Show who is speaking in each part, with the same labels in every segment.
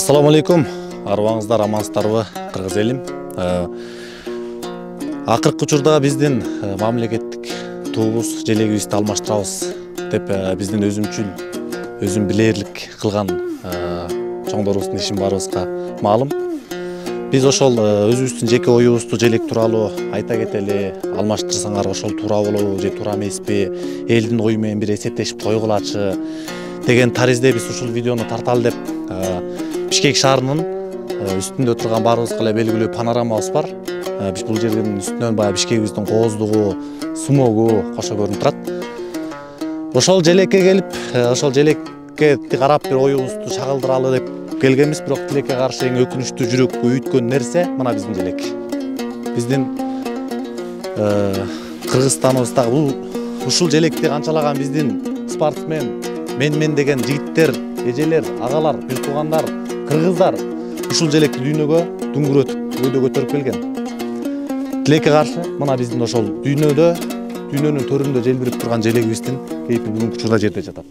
Speaker 1: Ассаламу алейкум, арбаңыздар амансыздарбы, кыргыз элим. Акыркы учурда биздин мамлекеттик туубуз желегибизди алмаштырабыз деп биздин өзүм билээрлик кылган чоңдорубуздун ишин баарыбызга маалым. Биз ошол өзүбүздүн жеке оюбузду желек тууралуу айта кетели, алмаштырсаңар ошол туура болобу же туура эмеспи, элдин ою менен бир эсептешип койгулачы деген таризде биз ушул видеону тарталы деп Бишкек шаарынын үстүндө турган баарыбызга эле белгилүү панорамабыз бар. Биз бул жердин үстүнөн баягы Бишкегибиздин кооздугу, сумогу кошо көрүнүп турат. Ошол желекке келип, ошол желекке карап бир оюбузду чагылдыралы деп келгенбиз, бирок тилекке каршы эң өкүнүчтүү жүрөккө үйүткөн нерсе мына биздин желек. Биздин Кыргызстаныбыздагы ушул желекти канчалаган биздин спортсмен, мен деген жигиттер, эжелер, агалар, бир туугандар, кыргыздар ушул желекти дүйнөгө дүңгүрөтүп өйдө көтөрүп келген. Тилекке каршы мына биздин ошол дүйнөнүн төрүндө желбирип турган желегибиздин кейпи бүгүнкү учурда жерде жатат.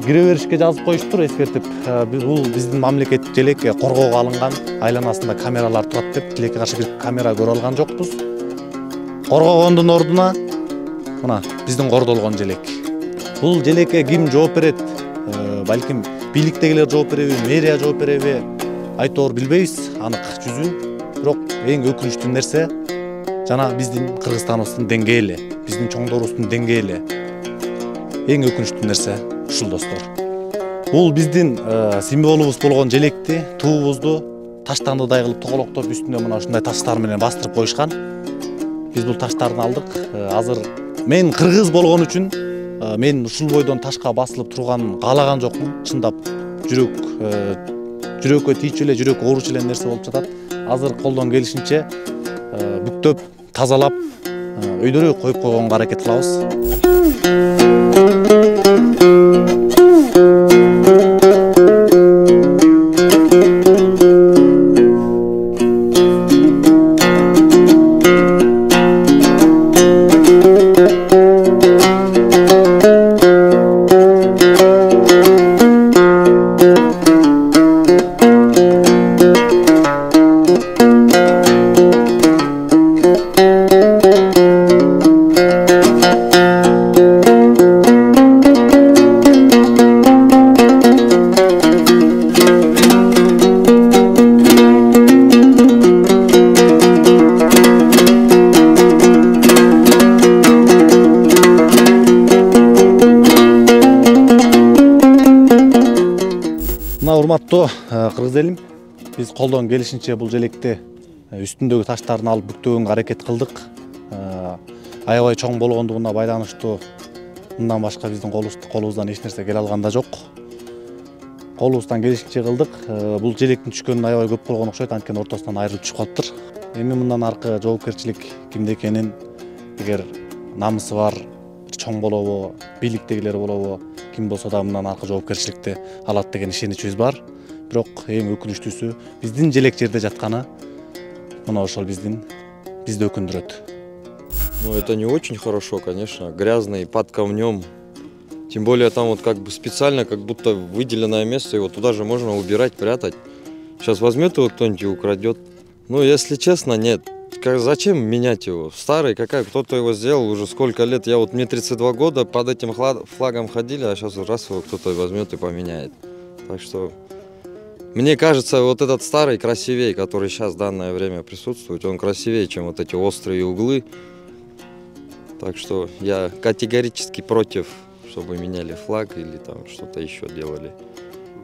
Speaker 1: Кире беришке жазып коюштур, эскертип, бул биздин мамлекеттик желек коргоого алынган, айланасында камералар турат деп, тилекке каршы бир камера көрө алган жокпуз. Коргогондун ордуна мына биздин кордолгон желек. Бул желекке ким жооп берет? Балким бийликтегилер жооп береби, мэрия жооп береби, айтоор билбейбиз, анык жүзүн. Бирок эң өкүнүчтүү нерсе жана биздин Кыргызстаныбыздын деңгээли, биздин чоңдорубуздун деңгээли. Эң өкүнүчтүү нерсе ушул достор. Бул биздин символубуз болгон желекти, туубузду таштандыдай кылып тоголоктоп үстүнө мына ушундай таштар менен бастырып коюшкан. Биз бул таштарды алдык. Азыр мен кыргыз болгон үчүн мен ушул бойдон ташка басылып турганын каалаган жокмун. Чындап жүрөккө тийчү эле, жүрөк ооручу эле нерсе болуп жатат. Азыр колдон келишинче бүктөп, тазалап, өйдөрү коюп койгонго аракет кылабыз. Урматтуу кыргыз элим, биз колдон келишинче бул желекти үстүндөгү таштарын алып бүктөгөнгө аракет кылдык. Аябай чоң болгондугуна байланыштуу мындан башка биздин колубуздан эч нерсе келе алган да жок. Колубуздан келишинче кылдык. Бул желектин түшкөнүн аябай көп болгон окшойт, анткени ортосунан айрылып түшүп калыптыр. Эми мындан аркы жоопкерчилик кимде экенин, эгер намысы бар, чоң болобу, бийликтегилер болобу, ким болсо да мындан аркы жоопкерчиликти алат деген ишеничибиз бар. Бирок эң өкүнүчтүүсү биздин желек жерде жатканы мына ошол bizdi өкүндүрөт.
Speaker 2: Ну, это не очень хорошо, конечно, грязный, под камнем. Тем более там вот как бы специально, как будто выделенное место, его туда же можно убирать, прятать. Сейчас возьмет его кто-нибудь и украдет. Ну, если честно, нет. Зачем менять его? Старый, кто-то его сделал уже сколько лет. Мне 32 года, под этим флагом ходили, а сейчас раз его кто-то возьмет и поменяет. Так что, мне кажется, вот этот старый красивее, который сейчас в данное время присутствует, он красивее, чем вот эти острые углы. Так что я категорически против, чтобы меняли флаг или там что-то еще делали.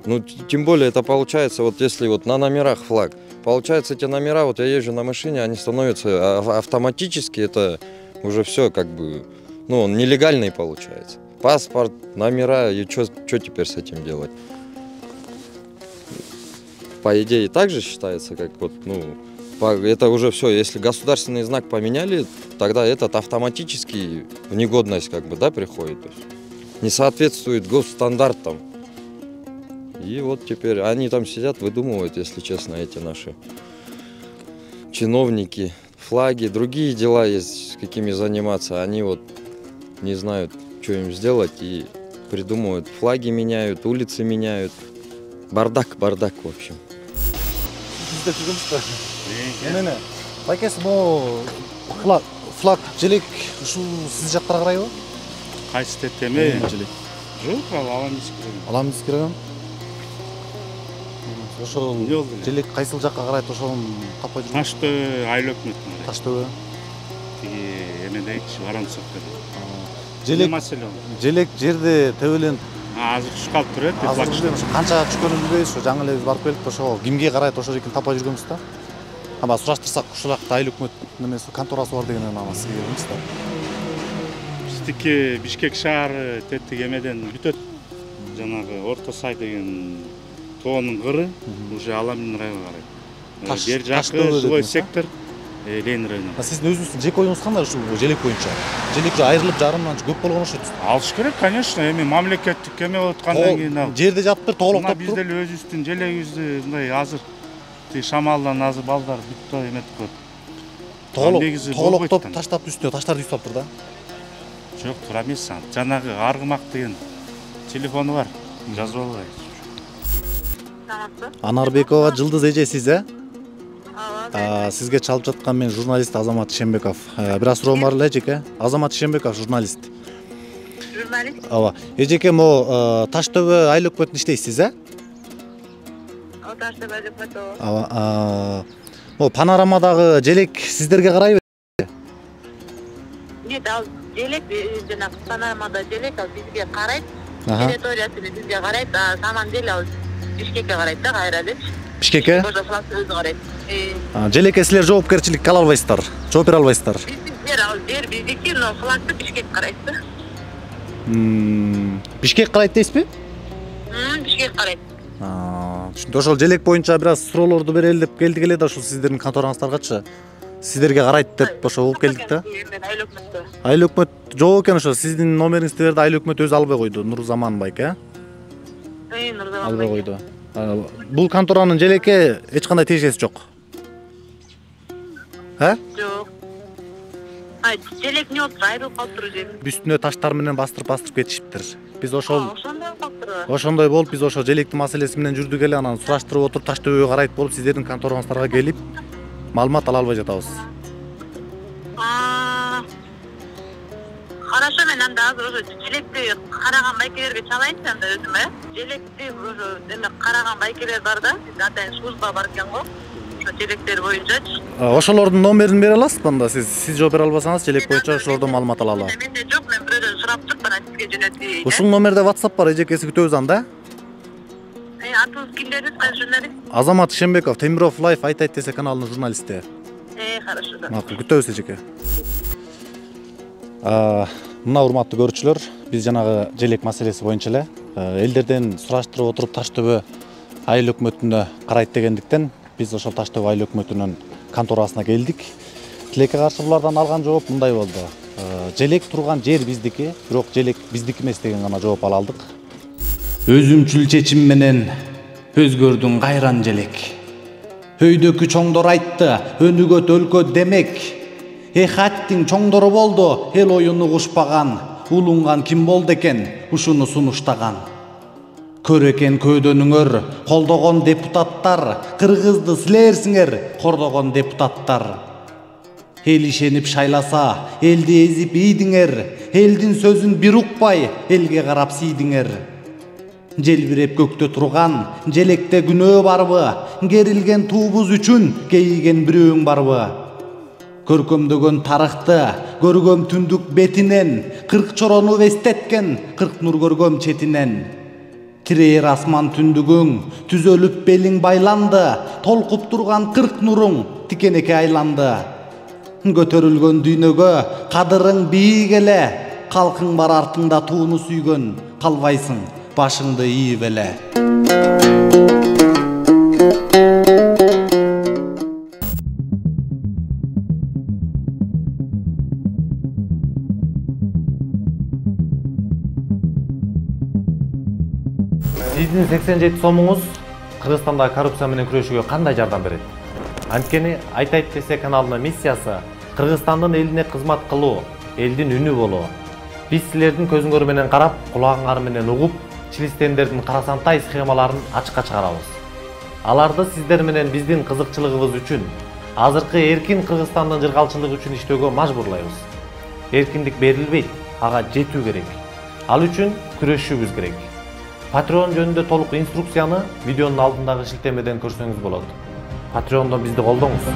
Speaker 2: Ну, тем более это получается, вот если вот на номерах флаг, получается эти номера, вот я езжу на машине, они становятся автоматически, это уже все как бы, ну, он нелегальный получается. Паспорт, номера, и что теперь с этим делать? По идее так же считается, как вот, ну, это уже все, если государственный знак поменяли, тогда этот автоматически в негодность как бы, да, приходит. То есть не соответствует госстандартам. И вот теперь они там сидят, выдумывают, если честно, эти наши чиновники, флаги, другие дела есть, какими заниматься. Они вот не знают, что им сделать, и придумывают. Флаги меняют, улицы меняют. Бардак, в общем.
Speaker 1: Сиздер жүргөнсүзбү? Эмне? Байкесі, бұл флаг желек ушул сиз жактарга карайбы?
Speaker 3: Кайсы тетеме?
Speaker 1: Желек.
Speaker 3: Жок, аламыз керек.
Speaker 1: Аламыз керек. Ошол желек кайсыл жакка карайт, ошонун таппай жүргөн.
Speaker 3: Ташты айлөкмөттүн.
Speaker 1: Таштөбү.
Speaker 3: Тиги эмедейчи, Воронцовдо.
Speaker 1: Желек жерде төбөлөнүп
Speaker 3: азыр түшүп калып турат.
Speaker 1: Канча түшкөнүн билбейбиз, ошо жаңы эле биз барып келип, ошо кимге карайт, ошо жерден таппай жүргөнбүз да. Ама сураштырсак, ушул жакта айыл өкмөт немеси конторасы бар дегенен ана сизге келебиз да.
Speaker 3: Биздики Бишкек шаары теттик эмеден бүтөт. Жанагы Орто Сай деген тоонун кыры уже Аламин районуна карайт. Бер жакы жилой сектор Ленин району.
Speaker 1: Сиздин өзүңүздүн жеке оюңуз кандай ушул желек боюнча? Желек айрылып жарымдан көп болгон окшойт.
Speaker 3: Алыш керек, конечно. Эми мамлекеттик эме болуп аткандан кийин ал.
Speaker 1: Жерде жатып туруп тоголоктоп туруп.
Speaker 3: Биз деле өзүбүздүн желегибизди мындай азыр шамалдан азыр балдар бүттө эметип коет.
Speaker 1: Тоголоктоп таштап үстүнө таштарды үйүп таптыр да.
Speaker 3: Жок, туура эмес. Жанагы Аргымак деген телефону бар. Жазып албайбыз.
Speaker 1: Анарбекова Жылдыз эжесиз, Сизге чалып жаткан мен журналист Азамат Ишенбеков. Бир аз суроом бар эле, эжеке. Азамат Ишенбеков, журналист.
Speaker 4: Журналист?
Speaker 1: Ооба. Эжеке, мо Таштөбө айыл өкмөтүндө иштейсиз,
Speaker 4: Таштөбө айыл өкмөтү.
Speaker 1: Ооба. Мо панорамадагы желек сиздерге карайбы?
Speaker 4: Нет, ал желек жана панорамада желек ал бизге карайт. Территориясы бизге карайт, а саман деле ал Бишкекке карайт да, кайра эле.
Speaker 1: Бишкекке?
Speaker 4: Ошо флаг өзү карайт.
Speaker 1: Желекке силер жоопкерчилик ала албайсыздар, жооп бере албайсыздар.
Speaker 4: Жер биздики, но флагты Бишкек карайт да.
Speaker 1: Бишкек карайт дейсизби?
Speaker 4: Бишкек карайт.
Speaker 1: Түшүндүк. Ошол желек боюнча бир аз суроолорду берели деп келдик эле да, ушул сиздердин контораңыздаргачы. Сиздерге карайт деп ошо болуп келдик да. Айыл өкмөт жок экен ошо. Сиздин номериңизди берди, айыл өкмөт өзү албай койду. Нурзаман байке,
Speaker 4: Нурзаман
Speaker 1: албай койду. Бул конторанын желекке эч кандай тиешеси жок.
Speaker 4: Жок. Желек не болуп айрылып калыптыр же.
Speaker 1: Үстүнө таштар менен бастырып кетишиптир. Биз ошол
Speaker 4: Ошондой калыптыр.
Speaker 1: ошондой болуп биз ошо желектин маселеси менен жүрдүк эле, анан сураштырып отуруп Таштөбөгө карайт болуп сиздердин контораңыздарга келип маалымат ала албай жатабыз.
Speaker 4: Хорошо, мен анда азыр ошо желекти караган байкелерге чалайынчы анда өзүм, Желекти ошо эме караган байкелер бар да, атайын служба бар экен го. Ошо желектер боюнчачы.
Speaker 1: Ошолордун номерин бере аласызбы анда? Сиз жооп бере албасаңыз, желек боюнча ошолордон маалымат ала алам.
Speaker 4: Менде жок, мен бирөөдөн сурап туруп анан сизге жөнөтөйүн.
Speaker 1: Ушул номерде WhatsApp бар, эжекеси күтөбүз анда.
Speaker 4: Атыңыз ким дедиз, кайсы журналист?
Speaker 1: Азамат Ишенбеков, Темиров Лайф айтайт десе каналынын журналисти.
Speaker 4: Хорошо да.
Speaker 1: Макул, күтөбүз эжеке. Мына урматтуу көрүүчүлөр, биз жанагы желек маселеси боюнча эле элдерден сураштырып отуруп Таштөбө айыл өкмөтүнө карайт дегендиктен биз ошол Таштөбө айыл өкмөтүнүн конторасына келдик. Тилекке каршы булардан алган жооп мындай болду. Желек турган жер биздики, бирок желек биздики эмес деген гана жооп ала алдык.
Speaker 5: Өзүмчүл чечим менен өзгөрдүң кайран желек. Өйдөкү чоңдор айтты, өнүгөт өлкө демек. Аттиң чоңдору болду, эл оюну кушпаган. Улунган ким болду экен, ушуну сунуштаган. Көр экен көөдөнүңөр, колдогон депутаттар. Кыргызды силерсиңер, кордогон депутаттар. Эл ишенип шайласа, элди эзип ийдиңер. Элдин сөзүн бир укпай, элге карап тийдиңер. Желбиреп көктө турган, желекте күнөө барбы? Керилген туубуз үчүн кейиген бирөөң барбы? Көркөмдөгөн тарыхты, көргөм түндүк бетинен, 40 чорону эстеткен, 40 нур көргөм четинен. Тирээр асман түндүгүң, түзөлүп белиң байланды, толкуп турган 40 нуруң тикенеке айланды. Көтөрүлгөн дүйнөгө кадырың бийик эле, калкың бар артыңда тууну сүйгөн, калбайсың башыңды ийип эле.
Speaker 1: Сиздин 87 сомуңуз Кыргызстанда коррупция менен күрөшүүгө кандай жардам берет? Анткени айтайт десе каналынын миссиясы Кыргызстандын элине кызмат кылуу, элдин үнү болуу. Биз силердин көзүңөр менен карап, кулагыңар менен угуп, члистендердин карасантай схемаларын ачыкка чыгарабыз. Аларды сиздер менен биздин кызыкчылыгыбыз үчүн, азыркы эркин Кыргызстандын жыргалчылыгы үчүн иштөөгө мажбурлайбыз. Эркиндик берилбейт, ага жетүү керек. Ал үчүн күрөшүүбүз керек. Patreon жөнүндө толук инструкцияны видеонун алдындагы шилтемеден көрсөңүз болот. Patreon'дон бизди колдоңуз.